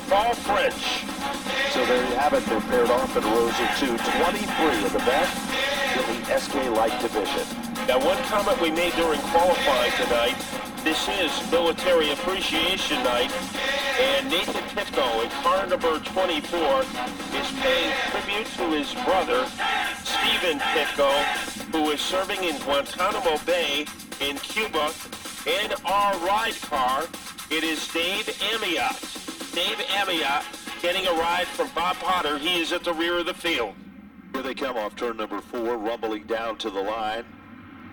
Paul French. So there you have it. They're paired off in rows of two. 23 of the best in the SK Light division. Now, one comment we made during qualifying tonight, this is Military Appreciation Night, and Nathan Pitko in car number 24 is paying tribute to his brother, Stephen Pitko, who is serving in Guantanamo Bay in Cuba. In our ride car, it is Dave Amiot. Dave Amiot getting a ride from Bob Potter. He is at the rear of the field. Here they come off turn number 4, rumbling down to the line.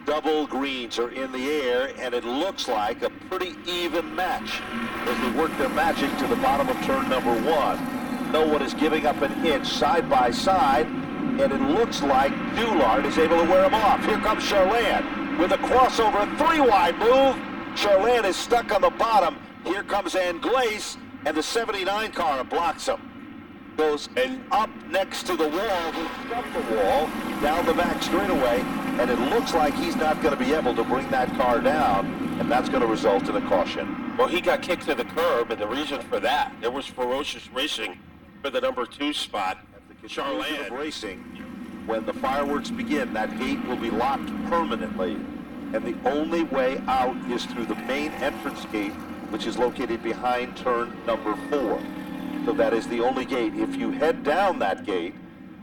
Double greens are in the air, and it looks like a pretty even match as they work their magic to the bottom of turn number 1. No one is giving up an inch side by side, and it looks like Doulard is able to wear him off. Here comes Charland with a crossover, 3-wide move. Charland is stuck on the bottom. Here comes Anglaise, and the 79 car blocks him. Goes and up next to the wall, he stuck the wall down the back straightaway, and it looks like he's not going to be able to bring that car down, and that's going to result in a caution. Well, he got kicked to the curb, and the reason for that, there was ferocious racing for the number 2 spot. Charland racing. When the fireworks begin, that gate will be locked permanently, and the only way out is through the main entrance gate, which is located behind turn number 4. So that is the only gate. If you head down that gate,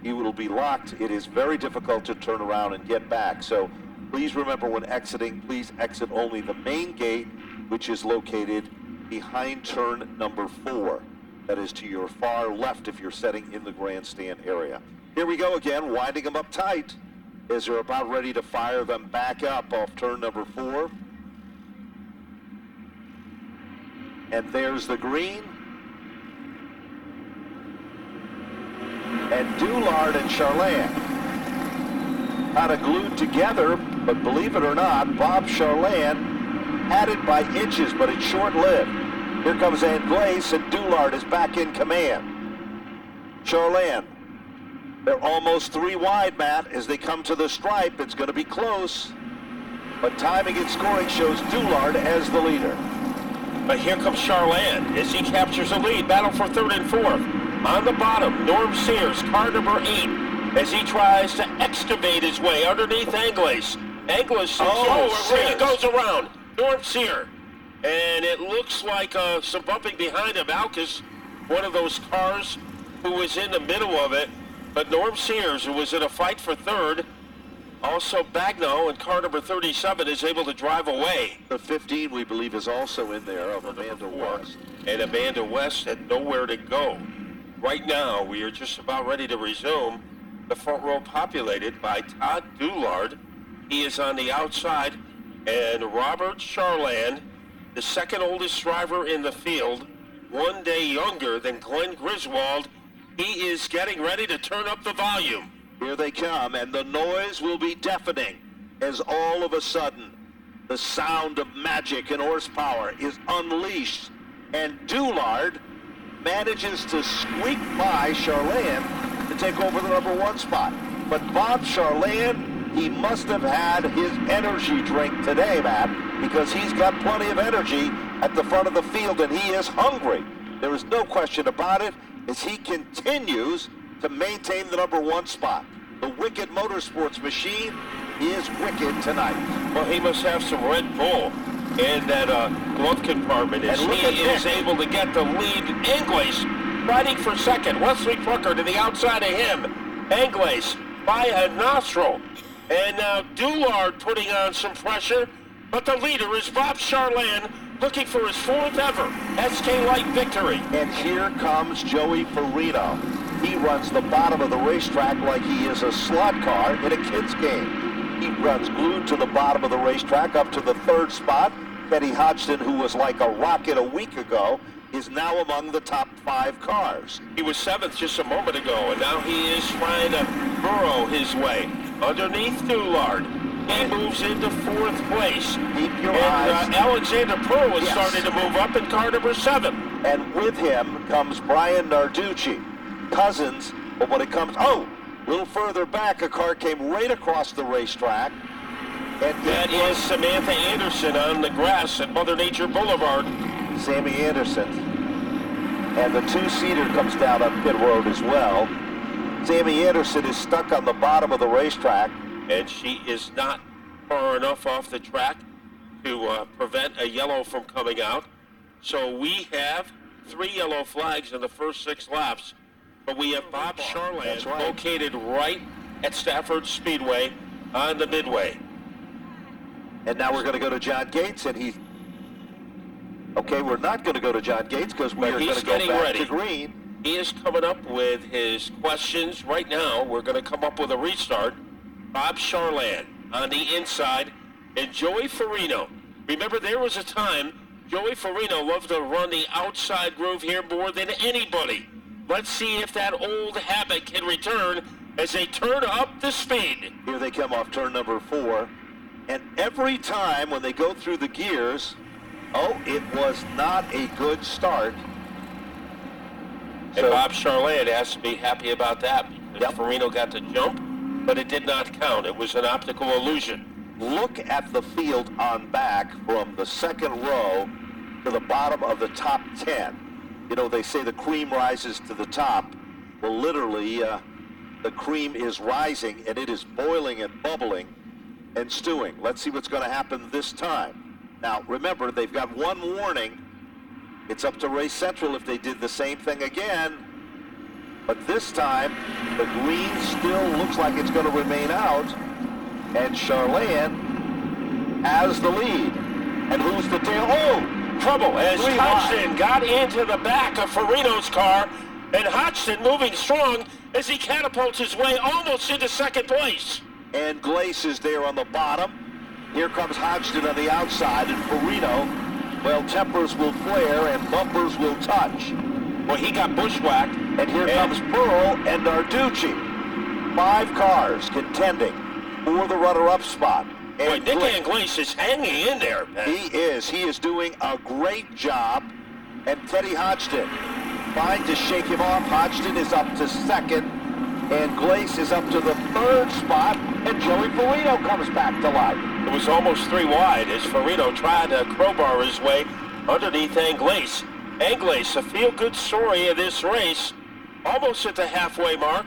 you will be locked. It is very difficult to turn around and get back. So please remember when exiting, please exit only the main gate, which is located behind turn number 4. That is to your far left if you're setting in the grandstand area. Here we go again, winding them up tight as they're about ready to fire them back up off turn number 4. And there's the green. And Doulard and Charland kind of glued together, but believe it or not, Bob Charland had it by inches, but it's short-lived. Here comes Anglaise, and Doulard is back in command. Charland, they're almost 3 wide, Matt, as they come to the stripe. It's going to be close, but timing and scoring shows Doulard as the leader. But here comes Charland as he captures the lead. Battle for 3rd and 4th. On the bottom, Norm Sears, car number 8, as he tries to excavate his way underneath Anglaise. Anglaise, he goes around. Norm Sears. And it looks like some bumping behind him. Alcas, one of those cars who was in the middle of it. But Norm Sears, who was in a fight for 3rd, also Bagno in car number 37 is able to drive away. The 15, we believe, is also in there of Amanda West. And Amanda West had nowhere to go. Right now, we are just about ready to resume. The front row populated by Todd Doulard. He is on the outside. And Robert Charland, the second oldest driver in the field, 1 day younger than Glenn Griswold. He is getting ready to turn up the volume. Here they come, and the noise will be deafening as all of a sudden the sound of magic and horsepower is unleashed, and Doulard manages to squeak by Charland to take over the number 1 spot. But Bob Charland, he must have had his energy drink today, Matt, because he's got plenty of energy at the front of the field, and he is hungry. There is no question about it as he continues to maintain the number 1 spot. The Wicked Motorsports machine is wicked tonight. Well, he must have some Red Bull in that glove compartment as he is able to get the lead. Anglaise fighting for 2nd. Wesley Plucker to the outside of him. Anglaise by a nostril. And now Doulard putting on some pressure, but the leader is Bob Charland looking for his 4th ever SK Light victory. And here comes Joey Farino. He runs the bottom of the racetrack like he is a slot car in a kid's game. He runs glued to the bottom of the racetrack up to the 3rd spot. Kenny Hodgson, who was like a rocket a week ago, is now among the top 5 cars. He was 7th just a moment ago, and now he is trying to burrow his way underneath Doulard. He moves into 4th place. Keep your eyes. Alexander Pearl is starting to move up in car number 7. And with him comes Brian Narducci. Cousins, but when it comes, a little further back, a car came right across the racetrack. And that is Samantha Anderson on the grass at Mother Nature Boulevard. Sammy Anderson. And the two-seater comes down on pit road as well. Sammy Anderson is stuck on the bottom of the racetrack. And she is not far enough off the track to prevent a yellow from coming out. So we have 3 yellow flags in the first 6 laps. But we have Bob Charland located right at Stafford Speedway on the midway. And now we're going to go to John Gates, and he's... Okay, we're not going to go to John Gates because we are going to go back to green. He is coming up with his questions right now. We're going to come up with a restart. Bob Charland on the inside, and Joey Farino. Remember, there was a time Joey Farino loved to run the outside groove here more than anybody. Let's see if that old habit can return as they turn up the speed. Here they come off turn number 4. And every time when they go through the gears, it was not a good start. And Bob Charland has to be happy about that because Farino got the jump, but it did not count. It was an optical illusion. Look at the field on back from the second row to the bottom of the top 10. You know, they say the cream rises to the top. Well, literally, the cream is rising, and it is boiling and bubbling and stewing. Let's see what's going to happen this time. Now, remember, they've got one warning. It's up to Race Central if they did the same thing again. But this time, the green still looks like it's going to remain out. And Charland has the lead. And who's the tail? Oh! Trouble as Hodgson got into the back of Farino's car. And Hodgson moving strong as he catapults his way almost into second place. And Glace is there on the bottom. Here comes Hodgson on the outside, and Farino, well, tempers will flare and bumpers will touch. Well, he got bushwhacked. And here comes Pearl and Narducci. 5 cars contending for the runner-up spot. And Nick Anglais is hanging in there, man. He is. He is doing a great job. And Teddy Hodgson trying to shake him off. Hodgson is up to second. And Glace is up to the 3rd spot. And Joey Farino comes back to life. It was almost 3 wide as Farino tried to crowbar his way underneath Anglais. Anglais, a feel-good story of this race, almost at the halfway mark.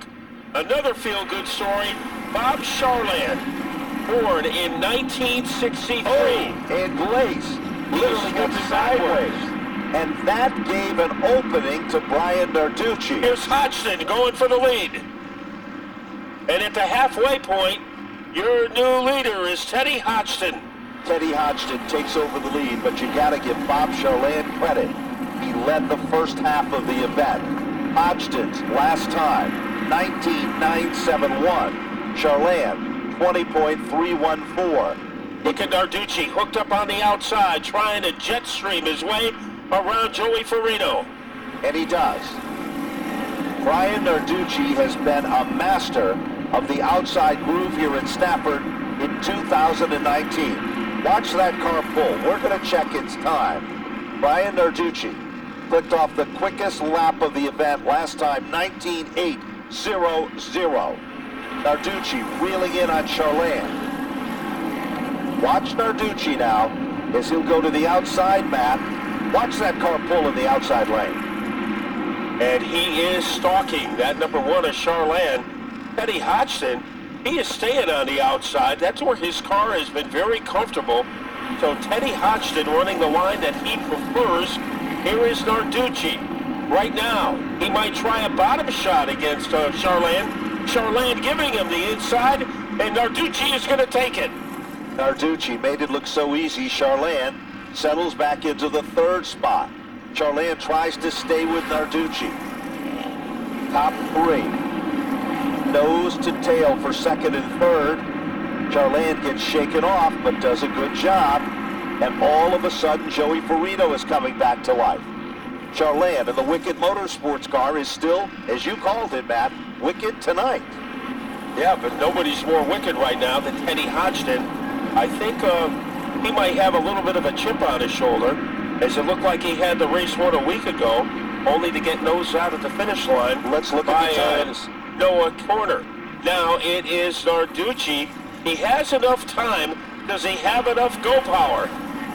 Another feel-good story, Bob Charland, born in 1963. And Glace literally got sideways. And that gave an opening to Brian Narducci. Here's Hodgson going for the lead. And at the halfway point, your new leader is Teddy Hodgson. Teddy Hodgson takes over the lead, but you got to give Bob Charland credit. He led the first half of the event. Hodgson's last time, 19.971. Charland, 20.314. Look at Narducci hooked up on the outside, trying to jet stream his way around Joey Farino. And he does. Brian Narducci has been a master of the outside groove here in Stafford in 2019. Watch that car pull. We're going to check its time. Brian Narducci clicked off the quickest lap of the event last time, 19.800. Narducci reeling in on Charland. Watch Narducci now as he'll go to the outside, Matt. Watch that car pull in the outside lane. And he is stalking that number 1 of Charland. Teddy Hodgson, he is staying on the outside. That's where his car has been very comfortable. So Teddy Hodgson running the line that he prefers. Here is Narducci. Right now, he might try a bottom shot against Charland. Charland giving him the inside, and Narducci is going to take it. Narducci made it look so easy. Charland settles back into the 3rd spot. Charland tries to stay with Narducci. Top 3. Nose to tail for 2nd and 3rd. Charland gets shaken off, but does a good job. And all of a sudden, Joey Farino is coming back to life. Charland in the Wicked Motorsports car is still, as you called it, Matt, wicked tonight. Yeah, but nobody's more wicked right now than Teddy Hodgson. I think he might have a little bit of a chip on his shoulder, as it looked like he had the race won a week ago, only to get nosed out at the finish line. Let's look at the times. Noah Corner. Now it is Narducci. He has enough time. Does he have enough go power?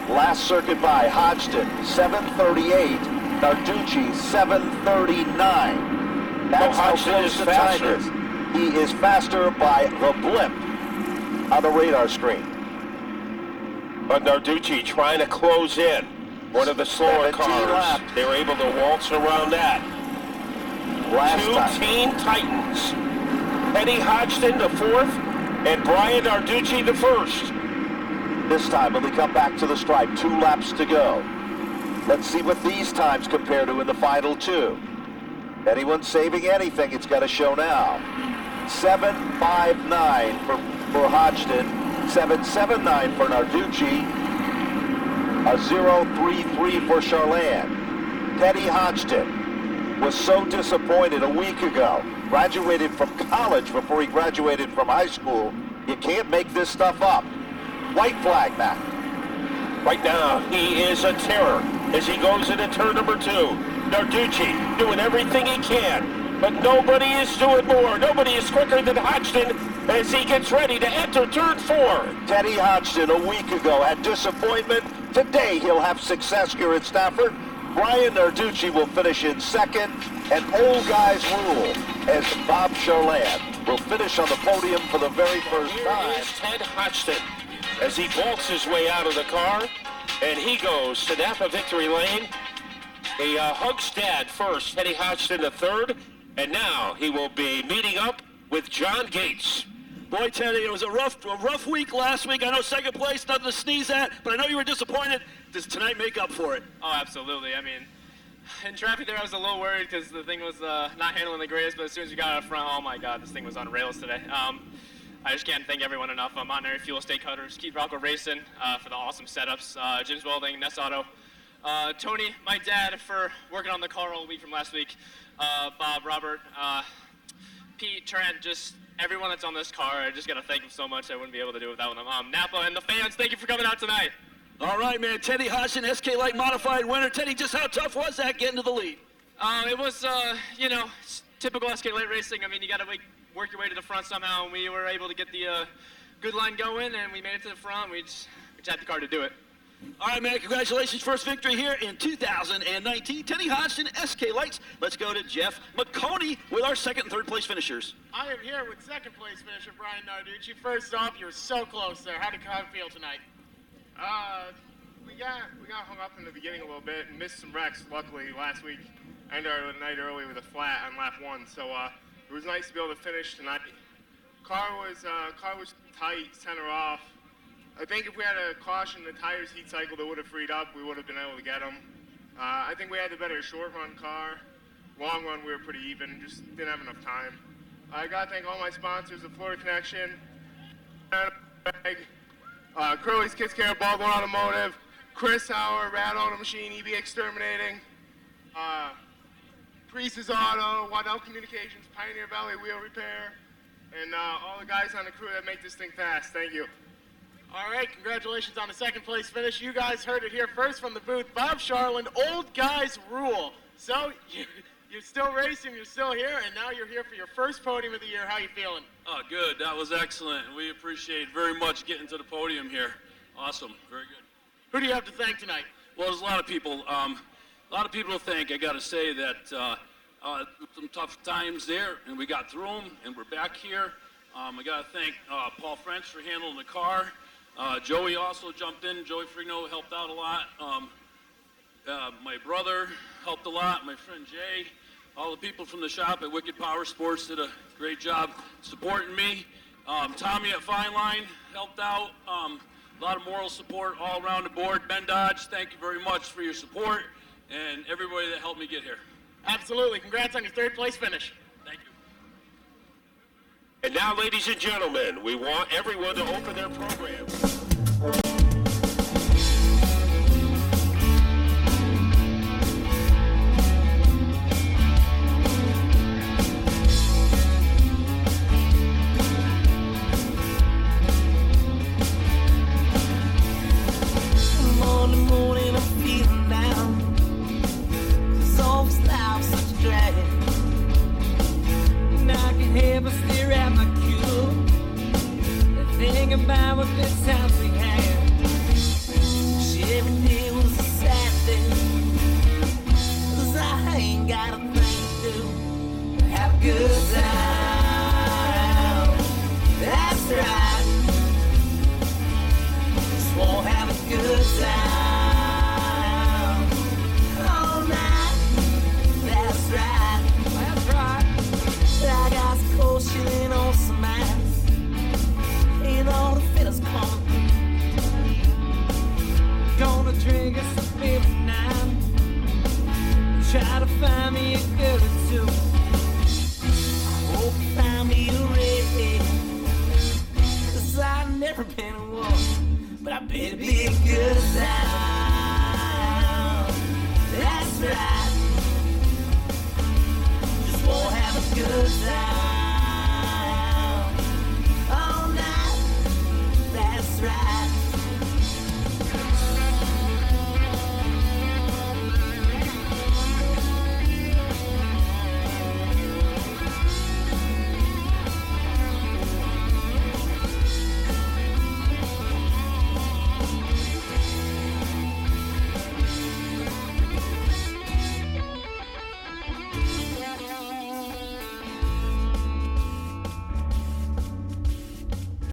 Last circuit by Hodgson, 7:38. Narducci 7:39. That's how close the time is. He is faster by the blip on the radar screen. But Narducci trying to close in. One of the slower cars. Laps. They were able to waltz around that. Two Teen Titans. Teddy Hodgson the fourth, and Brian Narducci the first. This time when we come back to the stripe, 2 laps to go. Let's see what these times compare to in the final 2. Anyone saving anything, it's got to show now. 7:59 for Hodgson, 7:79 for Narducci, a 0:33 for Charland. Teddy Hodgson was so disappointed a week ago. Graduated from college before he graduated from high school. You can't make this stuff up. White flag, Matt. Right now, he is a terror as he goes into turn number 2. Narducci doing everything he can, but nobody is doing more. Nobody is quicker than Hodgson as he gets ready to enter turn 4. Teddy Hodgson a week ago had disappointment. Today he'll have success here at Stafford. Brian Narducci will finish in second, and old guys rule as Bob Charland will finish on the podium for the very first time. Here is Ted Hodgson as he vaults his way out of the car, and he goes to Napa Victory Lane. He hugs Dad first, Teddy Hodgson the third, and now he will be meeting up with John Gates. Boy, Teddy, it was a rough week last week. I know second place, nothing to sneeze at, but I know you were disappointed. Does tonight make up for it? Oh, absolutely. I mean, in traffic there, I was a little worried because the thing was not handling the greatest, but as soon as we got out front, oh my God, this thing was on rails today. I just can't thank everyone enough. Monterey Fuel State Cutters, Keith Rocco Racing for the awesome setups, Jim's Welding, Ness Auto, Tony, my dad, for working on the car all week from last week, Bob, Robert, Pete, Trent, just everyone that's on this car. I just got to thank them so much. I wouldn't be able to do it without them. Napa and the fans, thank you for coming out tonight. All right, man. Teddy Hodgson, SK Light Modified winner. Teddy, just how tough was that getting to the lead? It was, typical SK Light racing. I mean, you got to work your way to the front somehow, and we were able to get the good line going, and we made it to the front. We just had the car to do it. All right, man, congratulations. First victory here in 2019. Teddy Hodgson, SK Lights. Let's go to Jeff McConey with our second and third place finishers. I am here with second place finisher Brian Narducci. First off, you were so close there. How did it feel tonight? We got hung up in the beginning a little bit and missed some wrecks. Luckily, last week I ended the night early with a flat on lap 1, so it was nice to be able to finish tonight. Car was tight, center off. I think if we had a caution, the tires heat cycle that would have freed up, we would have been able to get them. I think we had the better short run car. Long run, we were pretty even, just didn't have enough time. I got to thank all my sponsors, the Florida Connection, Curly's Kids Care, Baldwin Automotive, Chris Hauer, Rad Auto Machine, EB Exterminating, Priest's Auto, Waddell Communications, Pioneer Valley Wheel Repair, and all the guys on the crew that make this thing fast. Thank you. All right, congratulations on the second place finish. You guys heard it here first from the booth. Bob Charland, old guys rule. So you're still racing, you're still here, and now you're here for your first podium of the year. How you feeling? Oh, good. That was excellent. We appreciate very much getting to the podium here. Awesome. Very good. Who do you have to thank tonight? Well, there's a lot of people. A lot of people to thank. I got to say that some tough times there, and we got through them, and we're back here. I got to thank Paul French for handling the car. Joey also jumped in. Joey Frigno helped out a lot. My brother helped a lot. My friend Jay. All the people from the shop at Wicked Power Sports did a great job supporting me. Tommy at Fine Line helped out. A lot of moral support all around the board. Ben Dodge, thank you very much for your support and everybody that helped me get here. Absolutely. Congrats on your third place finish. Thank you. And now, ladies and gentlemen, we want everyone to open their programs.